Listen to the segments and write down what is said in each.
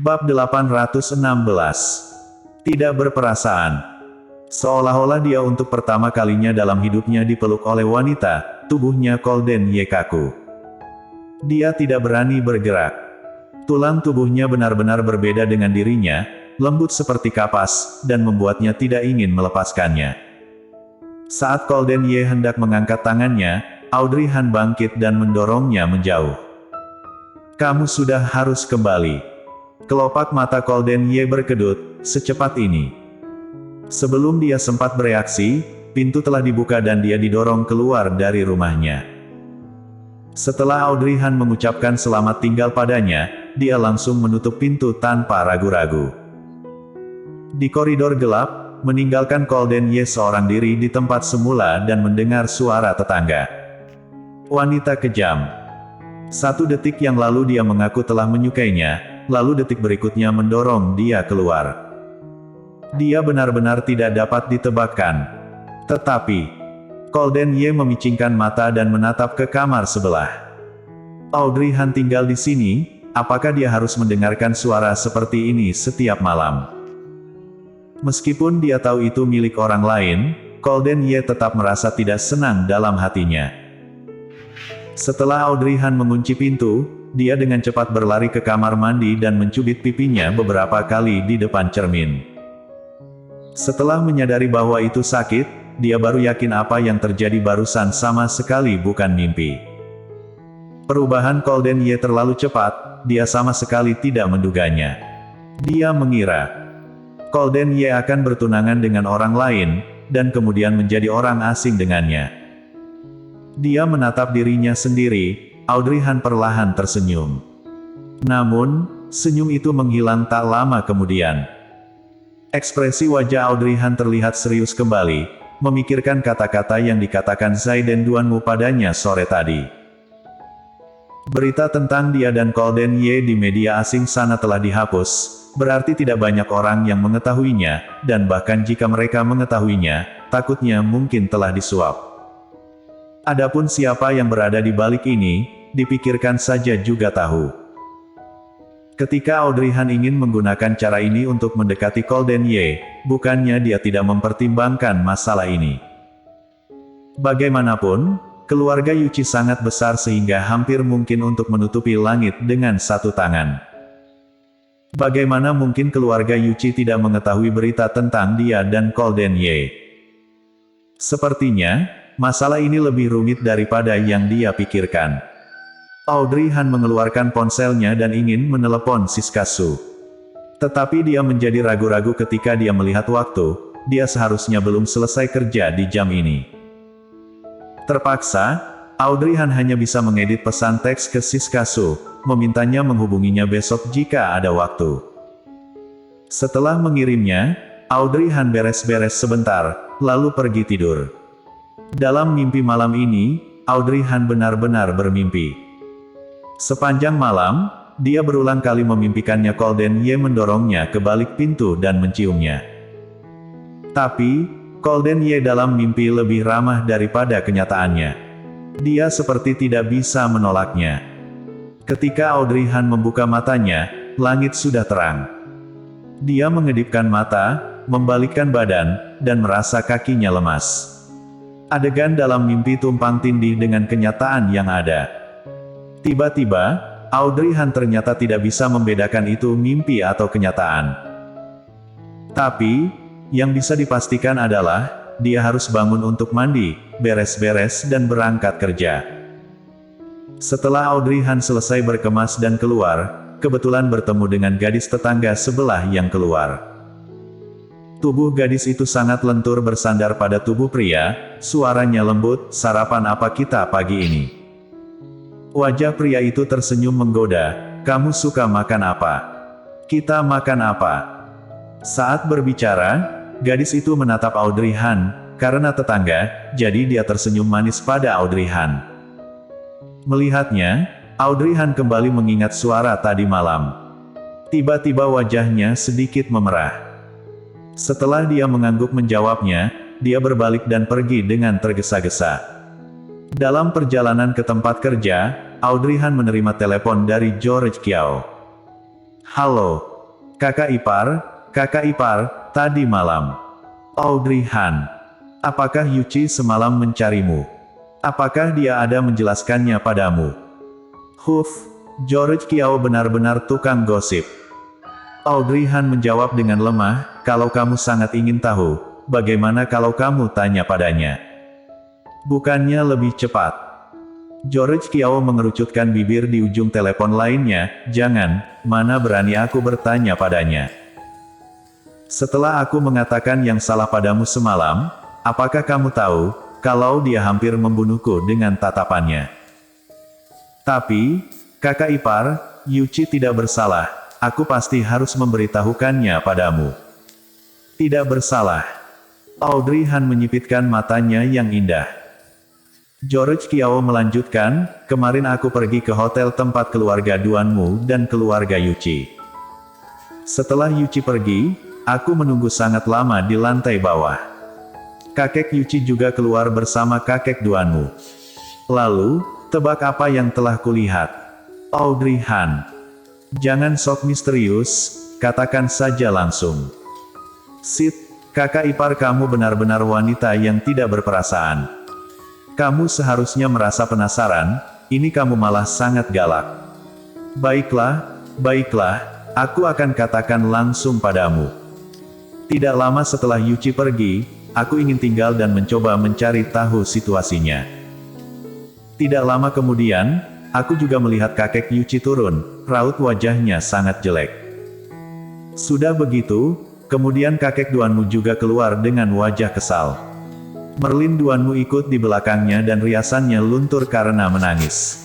Bab 816. Tidak berperasaan. Seolah-olah dia untuk pertama kalinya dalam hidupnya dipeluk oleh wanita, tubuhnya Golden Ye kaku. Dia tidak berani bergerak. Tulang tubuhnya benar-benar berbeda dengan dirinya, lembut seperti kapas, dan membuatnya tidak ingin melepaskannya. Saat Golden Ye hendak mengangkat tangannya, Audrey Han bangkit dan mendorongnya menjauh. "Kamu sudah harus kembali." Kelopak mata Golden Ye berkedut, secepat ini. Sebelum dia sempat bereaksi, pintu telah dibuka dan dia didorong keluar dari rumahnya. Setelah Audrey Han mengucapkan selamat tinggal padanya, dia langsung menutup pintu tanpa ragu-ragu. Di koridor gelap, meninggalkan Golden Ye seorang diri di tempat semula dan mendengar suara tetangga. Wanita kejam. 1 detik yang lalu dia mengaku telah menyukainya, lalu detik berikutnya mendorong dia keluar. Dia benar-benar tidak dapat ditebakkan. Tetapi, Golden Ye memicingkan mata dan menatap ke kamar sebelah. Audrey Han tinggal di sini, apakah dia harus mendengarkan suara seperti ini setiap malam? Meskipun dia tahu itu milik orang lain, Golden Ye tetap merasa tidak senang dalam hatinya. Setelah Audrey Han mengunci pintu, dia dengan cepat berlari ke kamar mandi dan mencubit pipinya beberapa kali di depan cermin. Setelah menyadari bahwa itu sakit, dia baru yakin apa yang terjadi barusan sama sekali bukan mimpi. Perubahan Golden Ye terlalu cepat, dia sama sekali tidak menduganya. Dia mengira Golden Ye akan bertunangan dengan orang lain, dan kemudian menjadi orang asing dengannya. Dia menatap dirinya sendiri. Audrey Han perlahan tersenyum. Namun, senyum itu menghilang tak lama kemudian. Ekspresi wajah Audrey Han terlihat serius kembali, memikirkan kata-kata yang dikatakan Zaiden Duanmu padanya sore tadi. Berita tentang dia dan Golden Ye di media asing sana telah dihapus, berarti tidak banyak orang yang mengetahuinya, dan bahkan jika mereka mengetahuinya, takutnya mungkin telah disuap. Adapun siapa yang berada di balik ini, dipikirkan saja juga tahu. Ketika Audrey Han ingin menggunakan cara ini untuk mendekati Golden Ye, bukannya dia tidak mempertimbangkan masalah ini. Bagaimanapun, keluarga Yuchi sangat besar sehingga hampir mungkin untuk menutupi langit dengan satu tangan. Bagaimana mungkin keluarga Yuchi tidak mengetahui berita tentang dia dan Golden Ye? Sepertinya, masalah ini lebih rumit daripada yang dia pikirkan. Audrey Han mengeluarkan ponselnya dan ingin menelepon Siskasu. Tetapi dia menjadi ragu-ragu ketika dia melihat waktu, dia seharusnya belum selesai kerja di jam ini. Terpaksa, Audrey Han hanya bisa mengedit pesan teks ke Siskasu, memintanya menghubunginya besok jika ada waktu. Setelah mengirimnya, Audrey Han beres-beres sebentar, lalu pergi tidur. Dalam mimpi malam ini, Audrey Han benar-benar bermimpi. Sepanjang malam, dia berulang kali memimpikannya Golden Ye mendorongnya ke balik pintu dan menciumnya. Tapi, Golden Ye dalam mimpi lebih ramah daripada kenyataannya. Dia seperti tidak bisa menolaknya. Ketika Audrey Han membuka matanya, langit sudah terang. Dia mengedipkan mata, membalikkan badan, dan merasa kakinya lemas. Adegan dalam mimpi tumpang tindih dengan kenyataan yang ada. Tiba-tiba, Audrey Han ternyata tidak bisa membedakan itu mimpi atau kenyataan. Tapi, yang bisa dipastikan adalah, dia harus bangun untuk mandi, beres-beres dan berangkat kerja. Setelah Audrey Han selesai berkemas dan keluar, kebetulan bertemu dengan gadis tetangga sebelah yang keluar. Tubuh gadis itu sangat lentur bersandar pada tubuh pria, suaranya lembut, "Sarapan apa kita pagi ini?" Wajah pria itu tersenyum menggoda, "Kamu suka makan apa? Kita makan apa?" Saat berbicara, gadis itu menatap Audrey Han, karena tetangga, jadi dia tersenyum manis pada Audrey Han. Melihatnya, Audrey Han kembali mengingat suara tadi malam. Tiba-tiba wajahnya sedikit memerah. Setelah dia mengangguk menjawabnya, dia berbalik dan pergi dengan tergesa-gesa. Dalam perjalanan ke tempat kerja, Audrey Han menerima telepon dari George Kiao. Halo, kakak ipar, tadi malam. Audrey Han. Apakah Yuchi semalam mencarimu? Apakah dia ada menjelaskannya padamu? George Kiao benar-benar tukang gosip. Audrey Han menjawab dengan lemah, kalau kamu sangat ingin tahu, bagaimana kalau kamu tanya padanya? Bukannya lebih cepat? George Kiao mengerucutkan bibir di ujung telepon lainnya, jangan, mana berani aku bertanya padanya. Setelah aku mengatakan yang salah padamu semalam, apakah kamu tahu, kalau dia hampir membunuhku dengan tatapannya? Tapi, kakak ipar, Yuchi tidak bersalah, aku pasti harus memberitahukannya padamu. Tidak bersalah. Audrey Han menyipitkan matanya yang indah. George Kiao melanjutkan, kemarin aku pergi ke hotel tempat keluarga Duanmu dan keluarga Yuchi. Setelah Yuchi pergi, aku menunggu sangat lama di lantai bawah. Kakek Yuchi juga keluar bersama kakek Duanmu. Lalu, tebak apa yang telah kulihat? Audrey Han. Jangan sok misterius, katakan saja langsung. Sid, kakak ipar kamu benar-benar wanita yang tidak berperasaan. Kamu seharusnya merasa penasaran, ini kamu malah sangat galak. Baiklah, aku akan katakan langsung padamu. Tidak lama setelah Yuchi pergi, aku ingin tinggal dan mencoba mencari tahu situasinya. Tidak lama kemudian, aku juga melihat kakek Yuchi turun, raut wajahnya sangat jelek. Sudah begitu, kemudian kakek Duanmu juga keluar dengan wajah kesal. Merlin Duanmu ikut di belakangnya dan riasannya luntur karena menangis.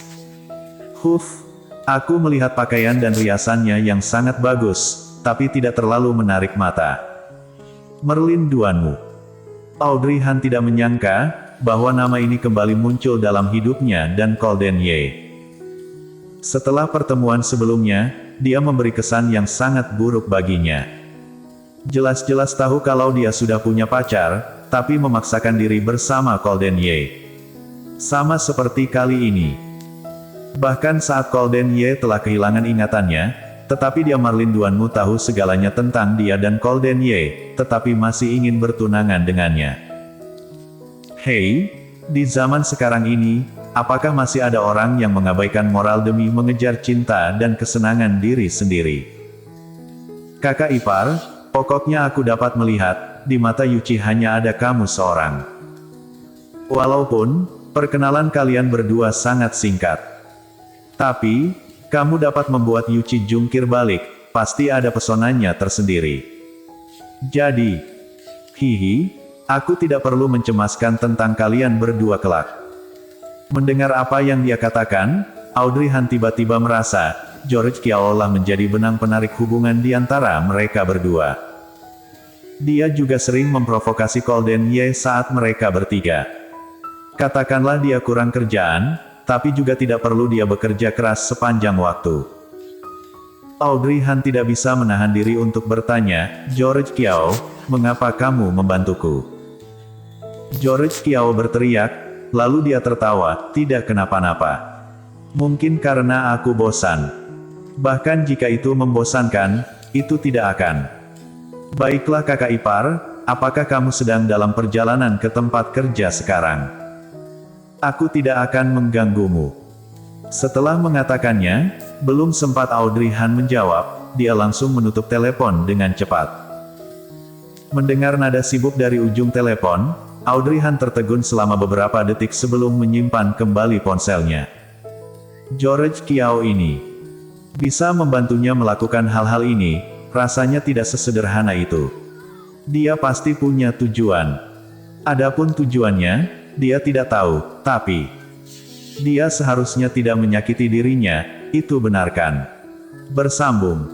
Aku melihat pakaian dan riasannya yang sangat bagus, tapi tidak terlalu menarik mata. Merlin Duanmu. Audrey Han tidak menyangka, bahwa nama ini kembali muncul dalam hidupnya dan Golden Ye. Setelah pertemuan sebelumnya, dia memberi kesan yang sangat buruk baginya. Jelas-jelas tahu kalau dia sudah punya pacar, tapi memaksakan diri bersama Golden Ye. Sama seperti kali ini. Bahkan saat Golden Ye telah kehilangan ingatannya, tetapi dia Merlin Duanmu tahu segalanya tentang dia dan Golden Ye, tetapi masih ingin bertunangan dengannya. Hei, di zaman sekarang ini, apakah masih ada orang yang mengabaikan moral demi mengejar cinta dan kesenangan diri sendiri? Kakak ipar, pokoknya aku dapat melihat, di mata Yuchi hanya ada kamu seorang. Walaupun, perkenalan kalian berdua sangat singkat. Tapi, kamu dapat membuat Yuchi jungkir balik, pasti ada pesonanya tersendiri. Jadi, aku tidak perlu mencemaskan tentang kalian berdua kelak. Mendengar apa yang dia katakan, Audrey Han tiba-tiba merasa, George Kiao lah menjadi benang penarik hubungan di antara mereka berdua. Dia juga sering memprovokasi Golden Ye saat mereka bertiga. Katakanlah dia kurang kerjaan, tapi juga tidak perlu dia bekerja keras sepanjang waktu. Audrey Han tidak bisa menahan diri untuk bertanya, George Kiao, mengapa kamu membantuku? George Kiao berteriak, lalu dia tertawa, tidak kenapa-napa. Mungkin karena aku bosan. Bahkan jika itu membosankan, itu tidak akan. Baiklah kakak ipar, apakah kamu sedang dalam perjalanan ke tempat kerja sekarang? Aku tidak akan mengganggumu. Setelah mengatakannya, belum sempat Audrey Han menjawab, dia langsung menutup telepon dengan cepat. Mendengar nada sibuk dari ujung telepon, Audrey Han tertegun selama beberapa detik sebelum menyimpan kembali ponselnya. George Kiao ini bisa membantunya melakukan hal-hal ini, rasanya tidak sesederhana itu. Dia pasti punya tujuan. Adapun tujuannya, dia tidak tahu, tapi dia seharusnya tidak menyakiti dirinya, itu benarkan. Bersambung.